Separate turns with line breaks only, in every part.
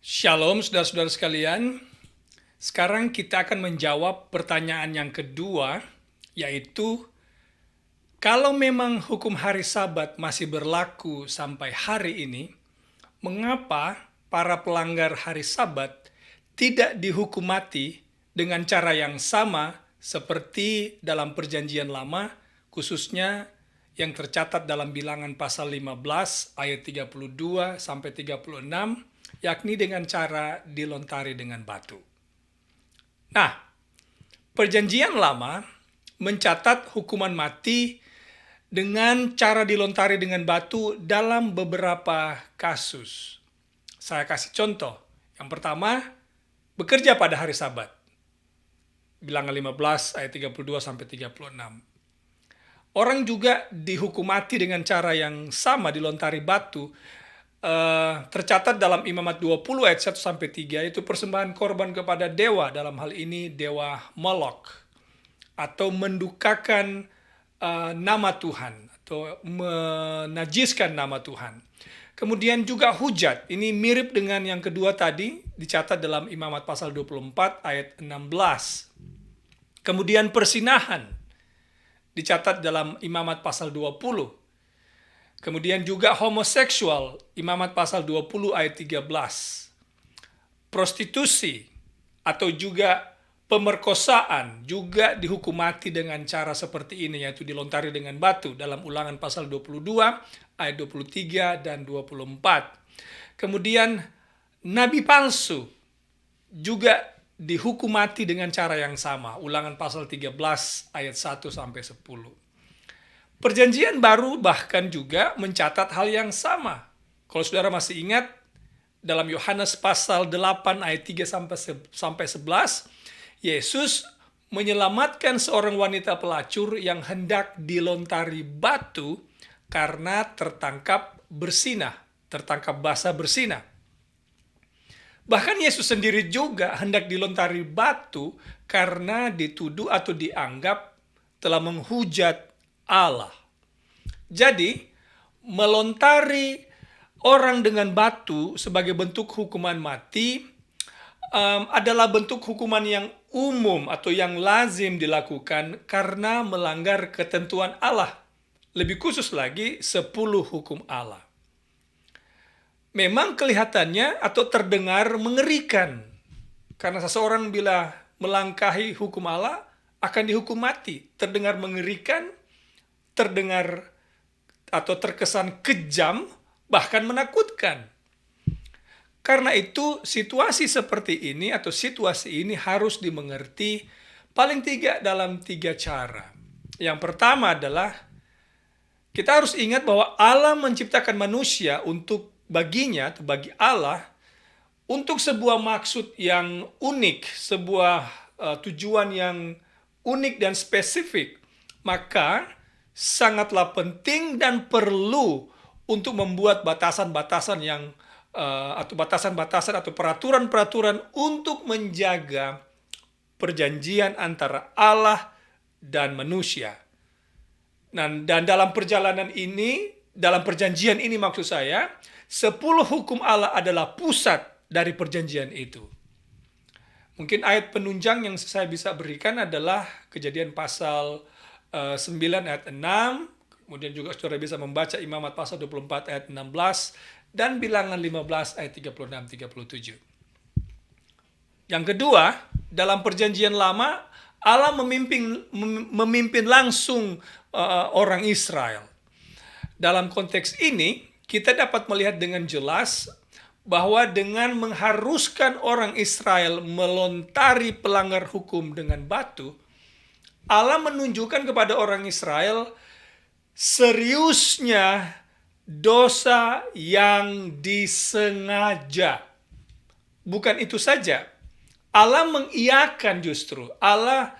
Shalom saudara-saudara sekalian. Sekarang kita akan menjawab pertanyaan yang kedua, yaitu kalau memang hukum hari Sabat masih berlaku sampai hari ini, mengapa para pelanggar hari Sabat tidak dihukum mati dengan cara yang sama seperti dalam Perjanjian Lama, khususnya yang tercatat dalam Bilangan pasal 15 ayat 32 sampai 36, yakni dengan cara dilontari dengan batu. Nah, Perjanjian Lama mencatat hukuman mati dengan cara dilontari dengan batu dalam beberapa kasus. Saya kasih contoh. Yang pertama, bekerja pada hari Sabat. Bilangan 15 ayat 32 sampai 36. Orang juga dihukum mati dengan cara yang sama, dilontari batu. Tercatat dalam Imamat 20 ayat 1 sampai 3, itu persembahan korban kepada dewa, dalam hal ini dewa Molok, atau mendukakan nama Tuhan atau menajiskan nama Tuhan. Kemudian juga hujat, ini mirip dengan yang kedua tadi, dicatat dalam Imamat pasal 24 ayat 16. Kemudian persinahan, dicatat dalam Imamat pasal 20. Kemudian juga homoseksual, Imamat pasal 20 ayat 13. Prostitusi atau juga pemerkosaan juga dihukum mati dengan cara seperti ini, yaitu dilontari dengan batu dalam Ulangan pasal 22 ayat 23 dan 24. Kemudian nabi palsu juga dihukum mati dengan cara yang sama, Ulangan pasal 13 ayat 1 sampai 10. Perjanjian Baru bahkan juga mencatat hal yang sama. Kalau saudara masih ingat, dalam Yohanes pasal 8 ayat 3 sampai 11, Yesus menyelamatkan seorang wanita pelacur yang hendak dilontari batu karena tertangkap bersinah, tertangkap basah bersinah. Bahkan Yesus sendiri juga hendak dilontari batu karena dituduh atau dianggap telah menghujat Allah. Jadi, melontari orang dengan batu sebagai bentuk hukuman mati adalah bentuk hukuman yang umum atau yang lazim dilakukan karena melanggar ketentuan Allah. Lebih khusus lagi, 10 hukum Allah. Memang kelihatannya atau terdengar mengerikan, karena seseorang bila melangkahi hukum Allah akan dihukum mati. Terdengar mengerikan, terdengar atau terkesan kejam, bahkan menakutkan. Karena itu situasi seperti ini atau situasi ini harus dimengerti paling tidak dalam 3 cara. Yang pertama adalah kita harus ingat bahwa Allah menciptakan manusia untuk baginya atau bagi Allah untuk sebuah maksud yang unik, sebuah tujuan yang unik dan spesifik. Maka sangatlah penting dan perlu untuk membuat batasan-batasan yang atau batasan-batasan atau peraturan-peraturan untuk menjaga perjanjian antara Allah dan manusia. Dan dalam perjalanan ini, dalam perjanjian ini maksud saya, 10 hukum Allah adalah pusat dari perjanjian itu. Mungkin ayat penunjang yang saya bisa berikan adalah Kejadian pasal 9 ayat 6, kemudian juga saudara bisa membaca Imamat pasal 24 ayat 16, dan Bilangan 15 ayat 36-37. Yang kedua, dalam Perjanjian Lama, Allah memimpin langsung orang Israel. Dalam konteks ini, kita dapat melihat dengan jelas bahwa dengan mengharuskan orang Israel melontari pelanggar hukum dengan batu, Allah menunjukkan kepada orang Israel seriusnya dosa yang disengaja. Bukan itu saja, Allah mengiyakan, justru Allah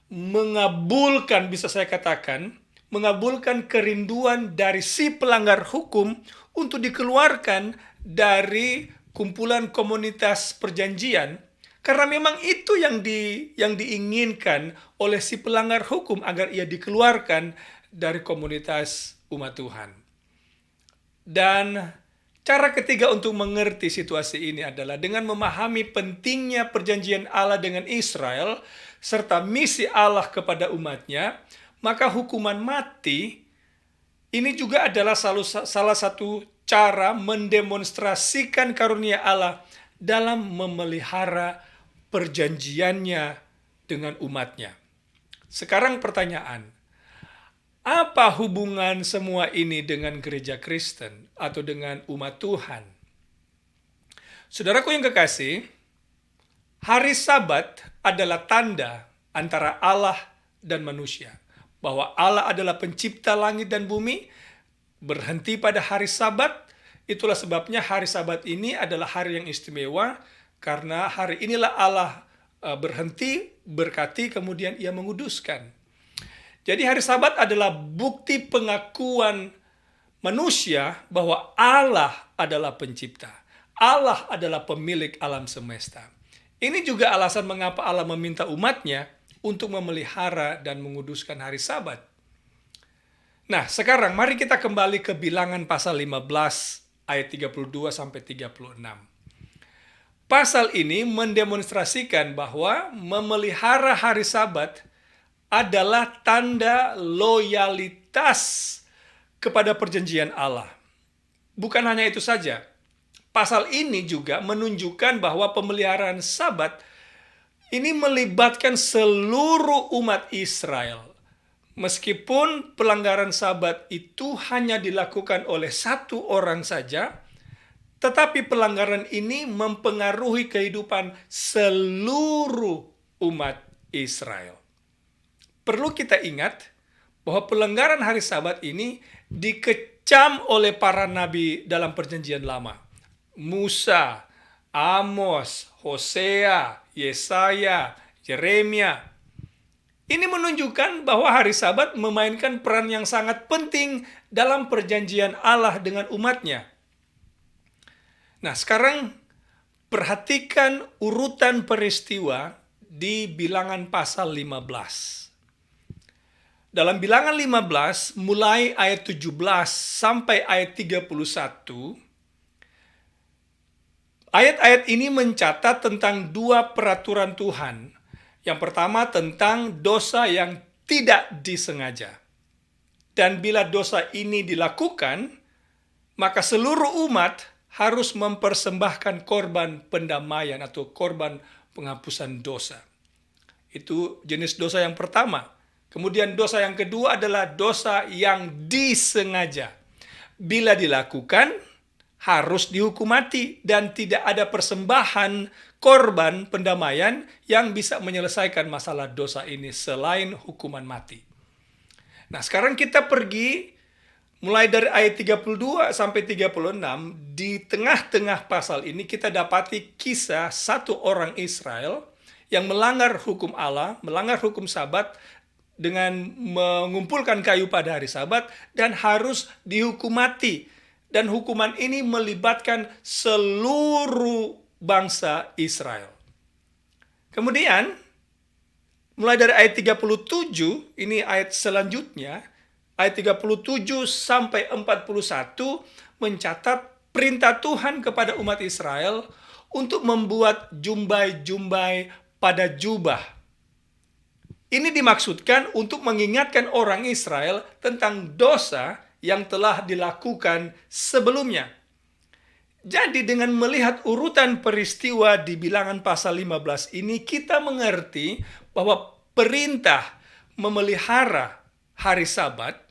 mengabulkan, bisa saya katakan, mengabulkan kerinduan dari si pelanggar hukum untuk dikeluarkan dari kumpulan komunitas perjanjian. Karena memang itu yang diinginkan oleh si pelanggar hukum, agar ia dikeluarkan dari komunitas umat Tuhan. Dan Cara ketiga untuk mengerti situasi ini adalah dengan memahami pentingnya perjanjian Allah dengan Israel serta misi Allah kepada umatnya, maka hukuman mati ini juga adalah salah satu cara mendemonstrasikan karunia Allah dalam memelihara perjanjiannya dengan umatnya. Sekarang pertanyaan, apa hubungan semua ini dengan gereja Kristen atau dengan umat Tuhan? Saudaraku yang kekasih, hari Sabat adalah tanda antara Allah dan manusia. Bahwa Allah adalah pencipta langit dan bumi, berhenti pada hari Sabat. Itulah sebabnya hari Sabat ini adalah hari yang istimewa, karena hari inilah Allah berhenti, berkati, kemudian ia menguduskan. Jadi hari Sabat adalah bukti pengakuan manusia bahwa Allah adalah pencipta. Allah adalah pemilik alam semesta. Ini juga alasan mengapa Allah meminta umatnya untuk memelihara dan menguduskan hari Sabat. Nah, sekarang mari kita kembali ke Bilangan pasal 15 ayat 32 sampai 36. Pasal ini mendemonstrasikan bahwa memelihara hari Sabat adalah tanda loyalitas kepada perjanjian Allah. Bukan hanya itu saja, pasal ini juga menunjukkan bahwa pemeliharaan Sabat ini melibatkan seluruh umat Israel. Meskipun pelanggaran Sabat itu hanya dilakukan oleh satu orang saja, tetapi pelanggaran ini mempengaruhi kehidupan seluruh umat Israel. Perlu kita ingat bahwa pelanggaran hari Sabat ini dikecam oleh para nabi dalam perjanjian lama. Musa, Amos, Hosea, Yesaya, Yeremia. Ini menunjukkan bahwa hari Sabat memainkan peran yang sangat penting dalam perjanjian Allah dengan umatnya. Nah, sekarang perhatikan urutan peristiwa di Bilangan pasal 15. Dalam Bilangan 15, mulai ayat 17 sampai ayat 31, ayat-ayat ini mencatat tentang dua peraturan Tuhan. Yang pertama tentang dosa yang tidak disengaja. Dan bila dosa ini dilakukan, maka seluruh umat harus mempersembahkan korban pendamaian atau korban penghapusan dosa. Itu jenis dosa yang pertama. Kemudian dosa yang kedua adalah dosa yang disengaja. Bila dilakukan, harus dihukum mati dan tidak ada persembahan korban pendamaian yang bisa menyelesaikan masalah dosa ini selain hukuman mati. Nah, sekarang kita pergi mulai dari ayat 32 sampai 36, di tengah-tengah pasal ini kita dapati kisah satu orang Israel yang melanggar hukum Allah, melanggar hukum Sabat, dengan mengumpulkan kayu pada hari Sabat dan harus dihukum mati. Dan hukuman ini melibatkan seluruh bangsa Israel. Kemudian, mulai dari ayat 37, ini ayat selanjutnya, ayat 37 sampai 41 mencatat perintah Tuhan kepada umat Israel untuk membuat jumbai-jumbai pada jubah. Ini dimaksudkan untuk mengingatkan orang Israel tentang dosa yang telah dilakukan sebelumnya. Jadi dengan melihat urutan peristiwa di Bilangan pasal 15 ini, kita mengerti bahwa perintah memelihara hari Sabat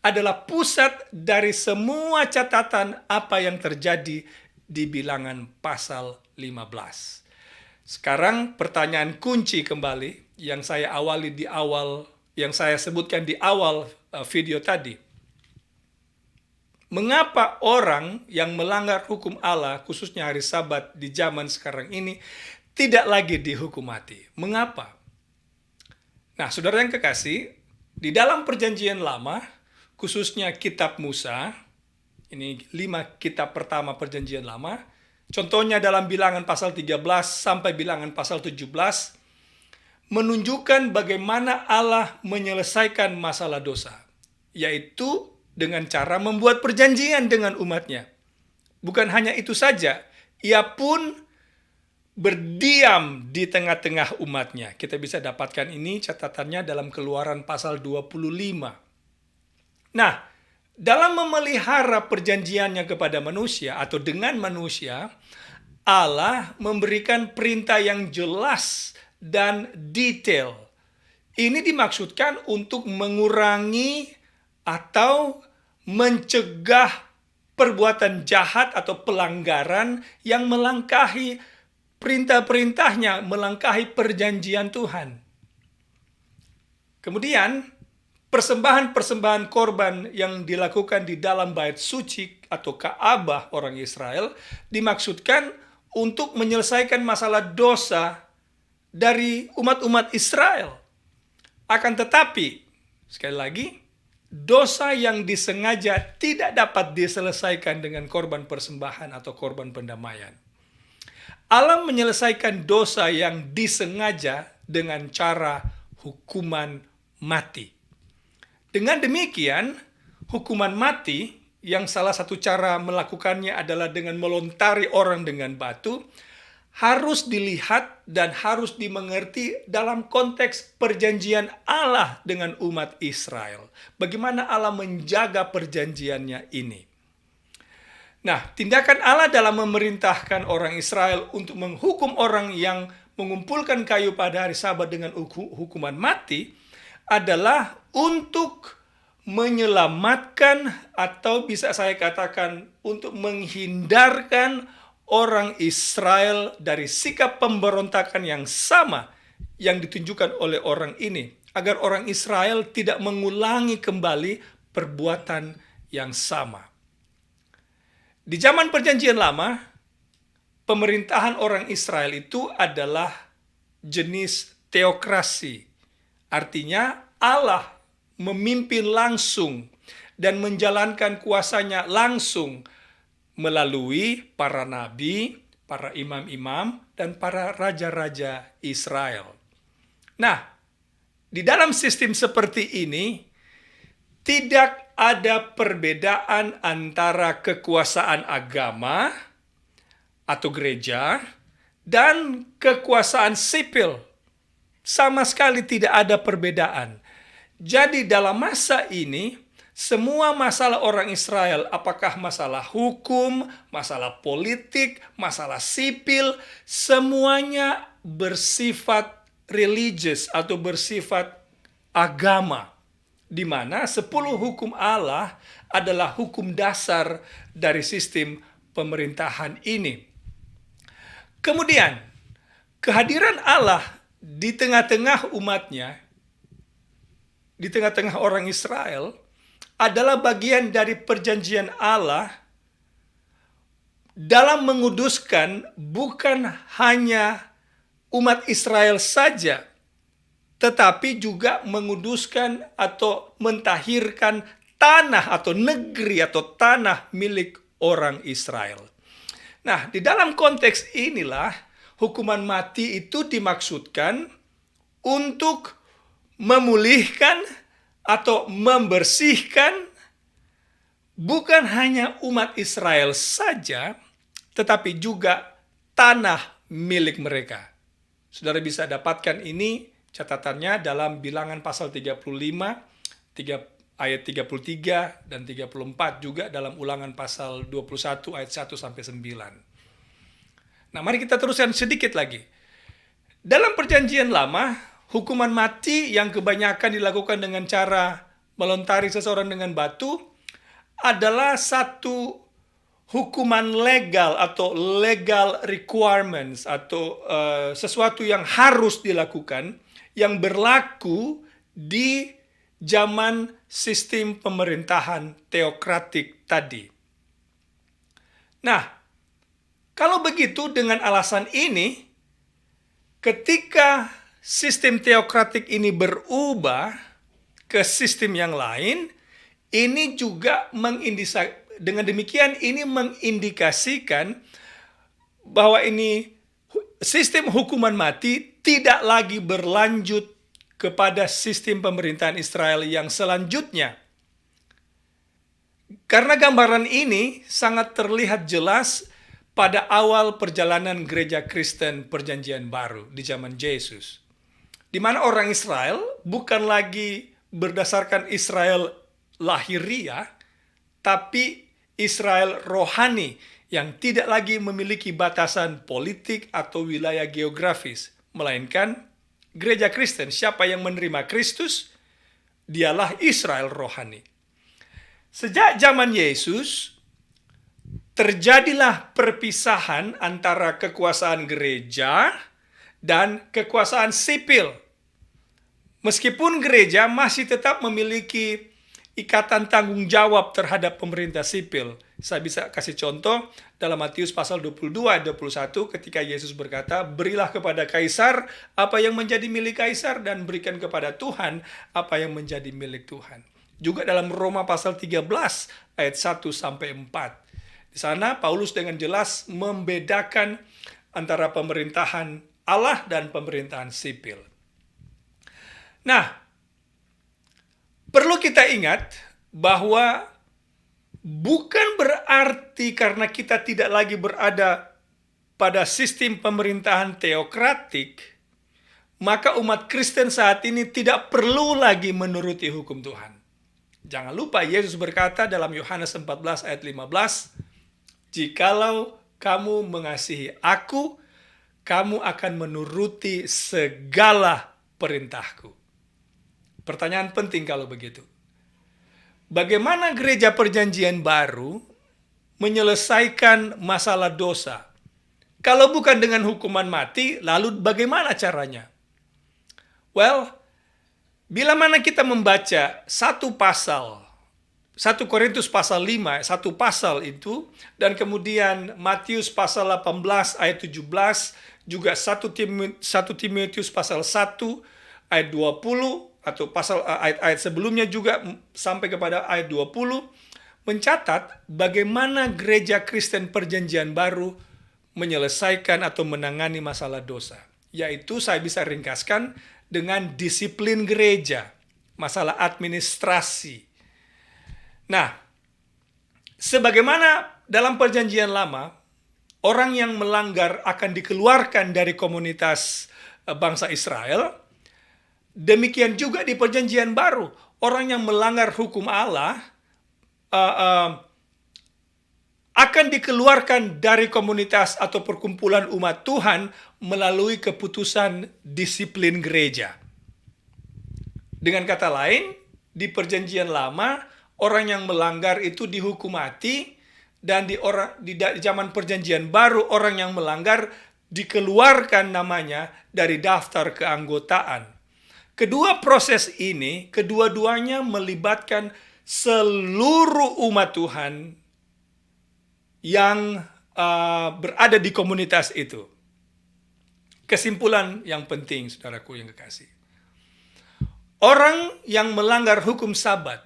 adalah pusat dari semua catatan apa yang terjadi di Bilangan pasal 15. Sekarang pertanyaan kunci kembali yang saya awali di awal, yang saya sebutkan di awal video tadi. Mengapa orang yang melanggar hukum Allah, khususnya hari Sabat di zaman sekarang ini, tidak lagi dihukum mati? Mengapa? Nah, saudara yang kekasih, di dalam perjanjian lama, khususnya kitab Musa, ini 5 kitab pertama perjanjian lama, contohnya dalam Bilangan pasal 13 sampai Bilangan pasal 17, menunjukkan bagaimana Allah menyelesaikan masalah dosa, yaitu dengan cara membuat perjanjian dengan umatnya. Bukan hanya itu saja, ia pun berdiam di tengah-tengah umatnya. Kita bisa dapatkan ini catatannya dalam Keluaran pasal 25. Nah, dalam memelihara perjanjiannya kepada manusia atau dengan manusia, Allah memberikan perintah yang jelas dan detail. Ini dimaksudkan untuk mengurangi atau mencegah perbuatan jahat atau pelanggaran yang melangkahi perintah-perintahnya, melangkahi perjanjian Tuhan. Kemudian, persembahan-persembahan korban yang dilakukan di dalam bait suci atau Ka'bah orang Israel dimaksudkan untuk menyelesaikan masalah dosa dari umat-umat Israel. Akan tetapi, sekali lagi, dosa yang disengaja tidak dapat diselesaikan dengan korban persembahan atau korban pendamaian. Allah menyelesaikan dosa yang disengaja dengan cara hukuman mati. Dengan demikian, hukuman mati yang salah satu cara melakukannya adalah dengan melontari orang dengan batu, harus dilihat dan harus dimengerti dalam konteks perjanjian Allah dengan umat Israel. Bagaimana Allah menjaga perjanjiannya ini. Nah, tindakan Allah dalam memerintahkan orang Israel untuk menghukum orang yang mengumpulkan kayu pada hari Sabat dengan hukuman mati adalah untuk menyelamatkan atau bisa saya katakan untuk menghindarkan orang Israel dari sikap pemberontakan yang sama yang ditunjukkan oleh orang ini, agar orang Israel tidak mengulangi kembali perbuatan yang sama. Di zaman Perjanjian Lama, pemerintahan orang Israel itu adalah jenis teokrasi. Artinya Allah memimpin langsung dan menjalankan kuasanya langsung melalui para nabi, para imam-imam, dan para raja-raja Israel. Nah, di dalam sistem seperti ini, tidak ada perbedaan antara kekuasaan agama atau gereja dan kekuasaan sipil. Sama sekali tidak ada perbedaan. Jadi dalam masa ini, semua masalah orang Israel, apakah masalah hukum, masalah politik, masalah sipil, semuanya bersifat religious atau bersifat agama. Di mana 10 hukum Allah adalah hukum dasar dari sistem pemerintahan ini. Kemudian, kehadiran Allah di tengah-tengah umatnya, di tengah-tengah orang Israel, adalah bagian dari perjanjian Allah dalam menguduskan bukan hanya umat Israel saja, tetapi juga menguduskan atau mentahirkan tanah atau negeri atau tanah milik orang Israel. Nah, di dalam konteks inilah hukuman mati itu dimaksudkan untuk memulihkan atau membersihkan bukan hanya umat Israel saja, tetapi juga tanah milik mereka. Saudara bisa dapatkan ini catatannya dalam Bilangan pasal 35, ayat 33 dan 34, juga dalam Ulangan pasal 21 ayat 1 sampai 9. Nah, mari kita teruskan sedikit lagi. Dalam Perjanjian Lama, hukuman mati yang kebanyakan dilakukan dengan cara melontari seseorang dengan batu adalah satu hukuman legal atau legal requirements atau sesuatu yang harus dilakukan yang berlaku di zaman sistem pemerintahan teokratik tadi. Nah, kalau begitu dengan alasan ini, ketika sistem teokratik ini berubah ke sistem yang lain, ini juga dengan demikian ini mengindikasikan bahwa ini sistem hukuman mati tidak lagi berlanjut kepada sistem pemerintahan Israel yang selanjutnya. Karena gambaran ini sangat terlihat jelas pada awal perjalanan gereja Kristen Perjanjian Baru di zaman Yesus, di mana orang Israel bukan lagi berdasarkan Israel lahiriah, tapi Israel rohani yang tidak lagi memiliki batasan politik atau wilayah geografis, melainkan gereja Kristen, siapa yang menerima Kristus, dialah Israel rohani. Sejak zaman Yesus, terjadilah perpisahan antara kekuasaan gereja dan kekuasaan sipil. Meskipun gereja masih tetap memiliki ikatan tanggung jawab terhadap pemerintah sipil. Saya bisa kasih contoh dalam Matius pasal 22 ayat 21 ketika Yesus berkata, "Berilah kepada Kaisar apa yang menjadi milik Kaisar dan berikan kepada Tuhan apa yang menjadi milik Tuhan." Juga dalam Roma pasal 13 ayat 1 sampai 4. Di sana Paulus dengan jelas membedakan antara pemerintahan Allah dan pemerintahan sipil. Nah, perlu kita ingat bahwa bukan berarti karena kita tidak lagi berada pada sistem pemerintahan teokratik, maka umat Kristen saat ini tidak perlu lagi menuruti hukum Tuhan. Jangan lupa Yesus berkata dalam Yohanes 14 ayat 15, "Jikalau kamu mengasihi aku, kamu akan menuruti segala perintahku." Pertanyaan penting kalau begitu. Bagaimana gereja Perjanjian Baru menyelesaikan masalah dosa? Kalau bukan dengan hukuman mati, lalu bagaimana caranya? Well, bila mana kita membaca satu pasal, 1 Korintus pasal 5, satu pasal itu, dan kemudian Matius pasal 18 ayat 17, juga 1 Timotius pasal 1 ayat 20, atau pasal ayat-ayat sebelumnya juga sampai kepada ayat 20, mencatat bagaimana gereja Kristen Perjanjian Baru menyelesaikan atau menangani masalah dosa. Yaitu saya bisa ringkaskan dengan disiplin gereja, masalah administrasi. Nah, sebagaimana dalam Perjanjian Lama, orang yang melanggar akan dikeluarkan dari komunitas bangsa Israel, demikian juga di Perjanjian Baru, orang yang melanggar hukum Allah akan dikeluarkan dari komunitas atau perkumpulan umat Tuhan melalui keputusan disiplin gereja. Dengan kata lain, di Perjanjian Lama, orang yang melanggar itu dihukum mati, dan di zaman Perjanjian Baru, orang yang melanggar dikeluarkan namanya dari daftar keanggotaan. Kedua proses ini, kedua-duanya melibatkan seluruh umat Tuhan yang berada di komunitas itu. Kesimpulan yang penting, saudaraku yang kekasih. Orang yang melanggar hukum Sabat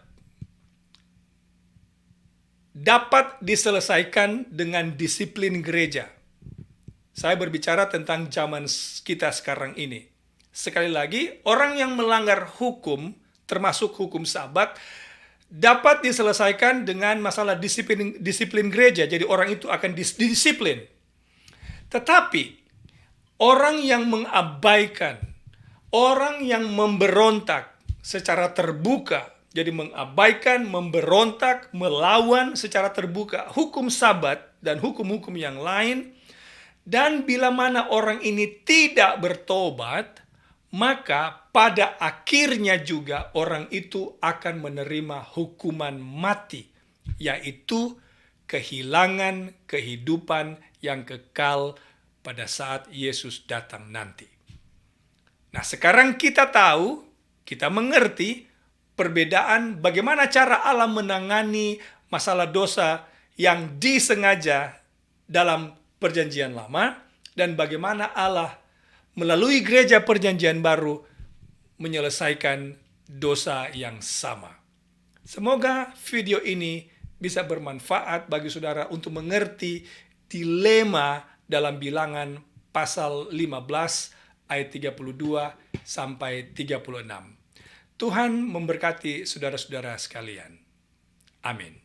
dapat diselesaikan dengan disiplin gereja. Saya berbicara tentang zaman kita sekarang ini. Sekali lagi, orang yang melanggar hukum, termasuk hukum Sabat, dapat diselesaikan dengan masalah disiplin gereja. Jadi orang itu akan didisiplin. Tetapi orang yang mengabaikan, orang yang memberontak secara terbuka, jadi mengabaikan, memberontak, melawan secara terbuka hukum Sabat dan hukum-hukum yang lain, dan bila mana orang ini tidak bertobat, maka pada akhirnya juga orang itu akan menerima hukuman mati, yaitu kehilangan kehidupan yang kekal pada saat Yesus datang nanti. Nah, sekarang kita tahu, kita mengerti perbedaan bagaimana cara Allah menangani masalah dosa yang disengaja dalam Perjanjian Lama, dan bagaimana Allah melalui gereja Perjanjian Baru menyelesaikan dosa yang sama. Semoga video ini bisa bermanfaat bagi saudara untuk mengerti dilema dalam Bilangan pasal 15 ayat 32 sampai 36. Tuhan memberkati saudara-saudara sekalian. Amin.